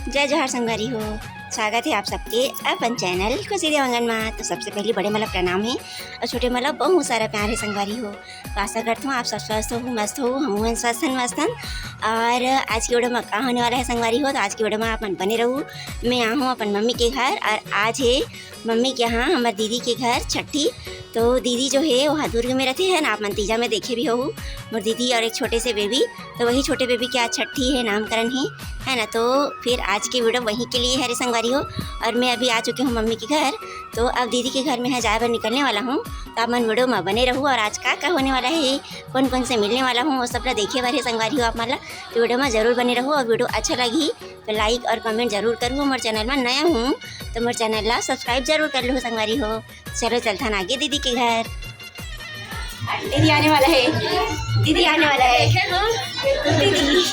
जय जोहार संगवारी हो। स्वागत है आप सबके अपन चैनल खुशी देवंगन में। तो सबसे पहले बड़े मला प्रणाम है और छोटे मला बहुत सारा प्यार है संगवारी हो। तो आशा करता हूँ आप सब स्वस्थ हो, मस्त हो, हम स्वस्थ मस्तन। और आज की वीडियो में क्या होने वाला है संगवारी हो, तो आज की वीडियो में आप बने रहूँ। मैं यहाँ हूँ अपन मम्मी के घर और आज है मम्मी के यहाँ हमारे दीदी के घर छठी। तो दीदी जो है वो दुर्ग में रहते हैं ना, आप तीजा में देखे भी हो मोर दीदी और एक छोटे से बेबी। तो वही छोटे बेबी की आज छठी है, नामकरण है ना। तो फिर आज की वीडियो वहीं के लिए है रे संगवारी हो। और मैं अभी आ चुकी हूँ मम्मी के घर, तो अब दीदी के घर में है जाए पर निकलने वाला हूँ। तो आप मन वीडियो में बने रहूँ और आज क्या होने वाला है, कौन कौन से मिलने वाला हूँ वो सब देखे बारे संगवारी हो आप मतलब। तो वीडियो में ज़रूर बने रहूँ और वीडियो अच्छा लगी तो लाइक और कमेंट जरूर करूँ। मोर चैनल में नया हूँ तो मोर चैनल ला सब्सक्राइब जरूर कर लो संगवारी हो। चलो चलता ना आगे दीदी के घर। दीदी आने वाला है, दीदी आने वाला है दीदी।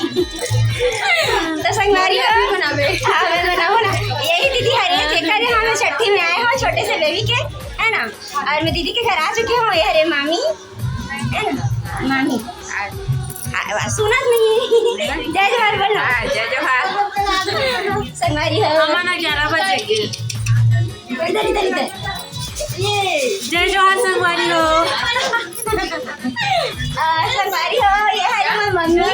तो संगवारी हो बनाओ ना, यही दीदी हरिया देखा रे हमें छठी में आए हो छोटे से बेबी के, है ना। और मैं दीदी के घर आ चुकी हूँ। ये हरे मामी है ना, मामी सुना नहीं। जय जोहार बोलो। जय जोहार। संगवारी हो हमारा 11 बजे इधर इधर इधर। जय जोहार संगवारी हो। संगवारी हो ये हरी मम्मी।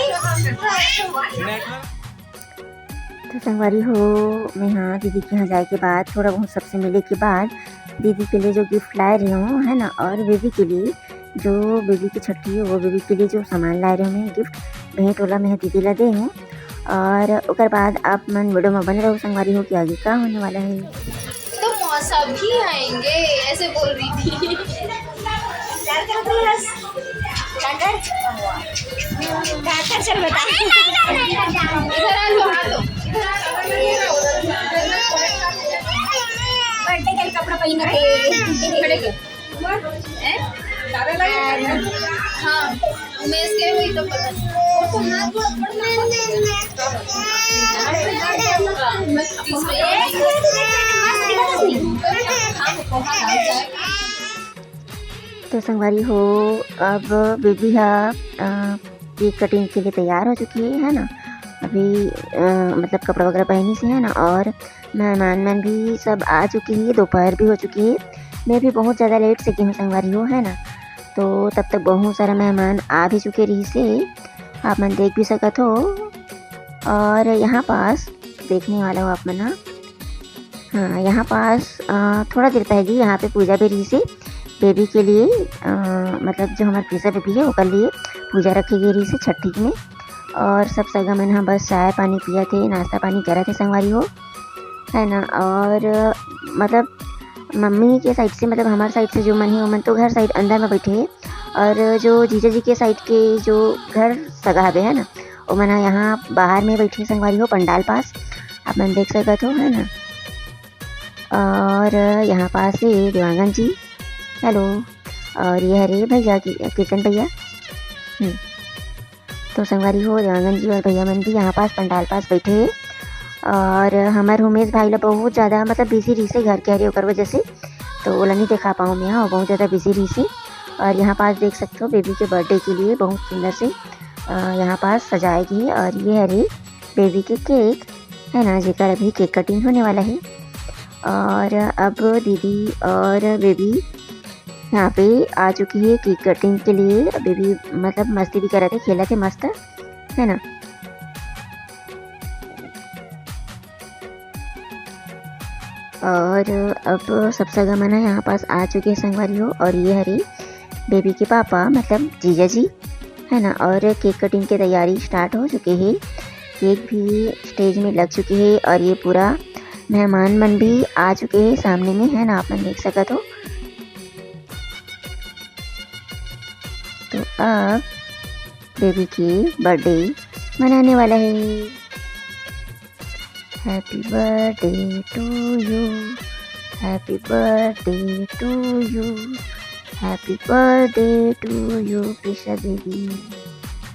तो संगवारी हो मैं हाँ दीदी के यहाँ जाए के बाद थोड़ा बहुत सबसे मिले के बाद दीदी के लिए जो गिफ्ट लाए रही हूँ है ना, और बेबी के लिए जो बेबी की छठी है वो बेबी के लिए जो सामान लाए रहे हूँ गिफ्ट भेंट वाला मैं दीदी ला दे हूँ। और उसके बाद आप मन वीडियो में बने रहो संगवारी हो कि आगे क्या होने वाला है। तो मौसम भी आएंगे ऐसे बोल रही थी। चल बता इधर आ लो, आ लो। बर्थडे के कपड़ा पहन के खड़े कर। हाँ उमेश के हुई तो पता नहीं। वो तो हाथ तो संगवारी हो अब बेबी केक कटिंग के लिए तैयार हो चुकी है ना। अभी मतलब कपड़ा वगैरह पहनी से है ना, और मेहमान भी सब आ चुकी है, दोपहर भी हो चुकी है। मैं भी बहुत ज़्यादा लेट से की हूँ संगवारी हो है ना। तो तब तक बहुत सारा मेहमान आ भी चुके रही से आप मन देख भी सकत हो। और यहाँ पास देखने वाला हो आप मन। हाँ यहाँ पास थोड़ा देर पहले यहाँ पे पूजा भी रही से बेबी के लिए मतलब जो हमारे प्रीसा बेबी है वो कर लिए पूजा रखी गई रही से छठी में। और सब सगा मन हाँ बस चाय पानी पिया थे, नाश्ता पानी करा थे संगवारी हो है ना। और मतलब मम्मी के साइड से मतलब हमारे साइड से जो मन है वो मन तो घर साइड अंदर में बैठे है, और जो जीजा जी के साइड के जो घर सगावे है ना वो मन यहाँ बाहर में बैठे संगवारी हो पंडाल पास आप मन देख सकते हो है ना। और यहाँ पास है देवांगन जी, हेलो। और ये हरे भैया कीर्तन भैया। तो संगवारी हो देवांगन जी और भैया मन भी यहाँ पास पंडाल पास बैठे हैं। और हमारे उमेश भाई ला बहुत ज़्यादा मतलब बिजी रही से घर के हरे होकर वजह से, तो ओला नहीं दिखा पाऊँ मैं यहाँ, बहुत ज़्यादा बिजी रही से। और यहाँ पास देख सकते हो बेबी के बर्थडे के लिए बहुत सुंदर से यहाँ पास सजाएगी। और ये हरे बेबी के केक है ना, जेकर अभी केक कटिंग होने वाला है। और अब दीदी और बेबी यहाँ पे आ चुकी है केक कटिंग के लिए। बेबी मतलब मस्ती भी कर रहे थे, खेला थे मस्त है ना। और अब सब सगा मना यहाँ पास आ चुके हैं संगवारी हो। और ये हरी बेबी के पापा मतलब जीजा जी है ना। और केक कटिंग की तैयारी स्टार्ट हो चुकी है, केक भी स्टेज में लग चुकी है। और ये पूरा मेहमान मन भी आ चुके हैं सामने में है ना, आप मन देख सकते हो। तो अब बेबी की बर्थडे मनाने वाला है। Happy birthday to you, happy birthday to you, happy birthday to you Preesha baby,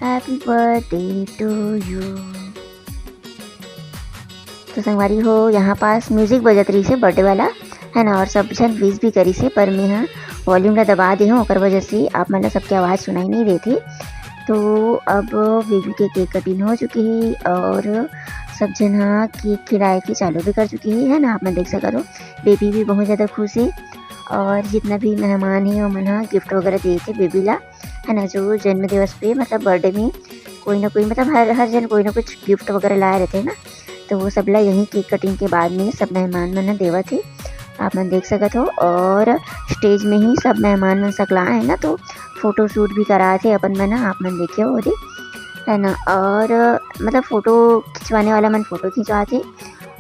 happy birthday to you. तो संगवारी हो यहाँ पास म्यूजिक बजत रही से बर्थडे वाला है ना, और सब जन विश भी करी से, पर मैं हाँ वॉल्यूम ला दबा दे हूँ और वजह से आप मतलब सबकी आवाज़ सुनाई नहीं देती। तो अब बेबी के केक कटिंग हो चुकी है और सब जन हाँ केक खिलाए के चालू भी कर चुकी है ना। आप मन देख सकते हो बेबी भी बहुत ज़्यादा खुश है और जितना भी मेहमान है वो मन हाँ गिफ्ट वगैरह दिए थे बेबी ला, है ना। जो जन्म दिवस पे मतलब बर्थडे में कोई ना कोई मतलब हर जन कोई ना कुछ गिफ्ट वगैरह लाए रहते हैं ना, तो वो सब ला यहीं केक कटिंग के बाद में सब मेहमान मन देवा थे। आप मन देख सकते हो और स्टेज में ही सब मेहमान मन सकला है ना, तो फ़ोटो शूट भी करा थे अपन मन। आप मन देखे हो है ना। और मतलब फ़ोटो खिंचवाने वाला मन फ़ोटो खिंचवाते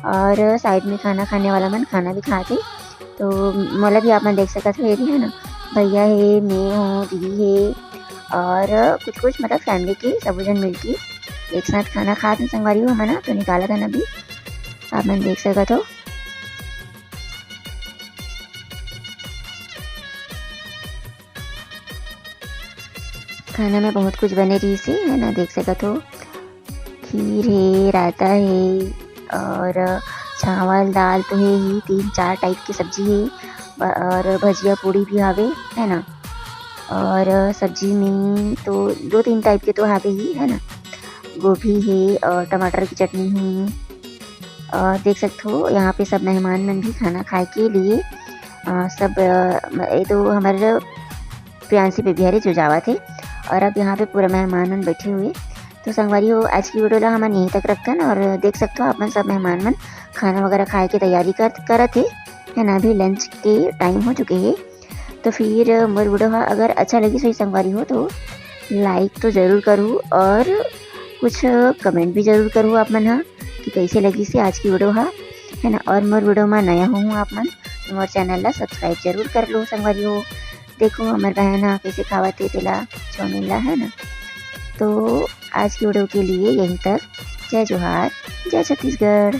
और साइड में खाना खाने वाला मन खाना भी खाते। तो मतलब भी आप मन देख सकते हो ये भी है ना, भैया है, मैं हूँ, दीदी है और कुछ मतलब फैमिली के सब जन मिल के एक साथ खाना खाते संगवारी हो मना। तो निकाला था ना भी आप मन देख सकते हो। खाना में बहुत कुछ बने रही से है ना, देख सकते हो खीर है, रायता है और चावल दाल तो है ही, 3-4 टाइप की सब्जी है और भजिया पूड़ी भी हावे है ना। और सब्जी में तो 2-3 टाइप के तो हावे ही है ना, गोभी है और टमाटर की चटनी है। और देख सकते हो यहाँ पे सब मेहमान मन भी खाना खाए के लिए सब ये तो हमारे प्रियांशी बेबी हरे जो जावा थे और अब यहाँ पे पूरा मेहमान मन बैठे हुए। तो संगवारी हो आज की वीडियो ला हम यहीं तक रखन और देख सकते हो अपन सब मेहमान मन खाना वगैरह खाए के तैयारी कर थे है ना। अभी लंच के टाइम हो चुके हैं। तो फिर मोर वीडियो अगर अच्छा लगी सही संगवारी हो तो लाइक तो ज़रूर करूँ और कुछ कमेंट भी ज़रूर करूँ आप मन कि कैसे लगी से आज की वीडियो है ना। और मोर वीडियो में नया हूँ आप मन तो मोर चैनल ला सब्सक्राइब जरूर कर लो संगवारी हो। देखो हमारे बहन कैसे खावाते तेला चाउमीन ला है ना। तो आज की वीडियो के लिए यहीं तक। जय जोहार, जय छत्तीसगढ़।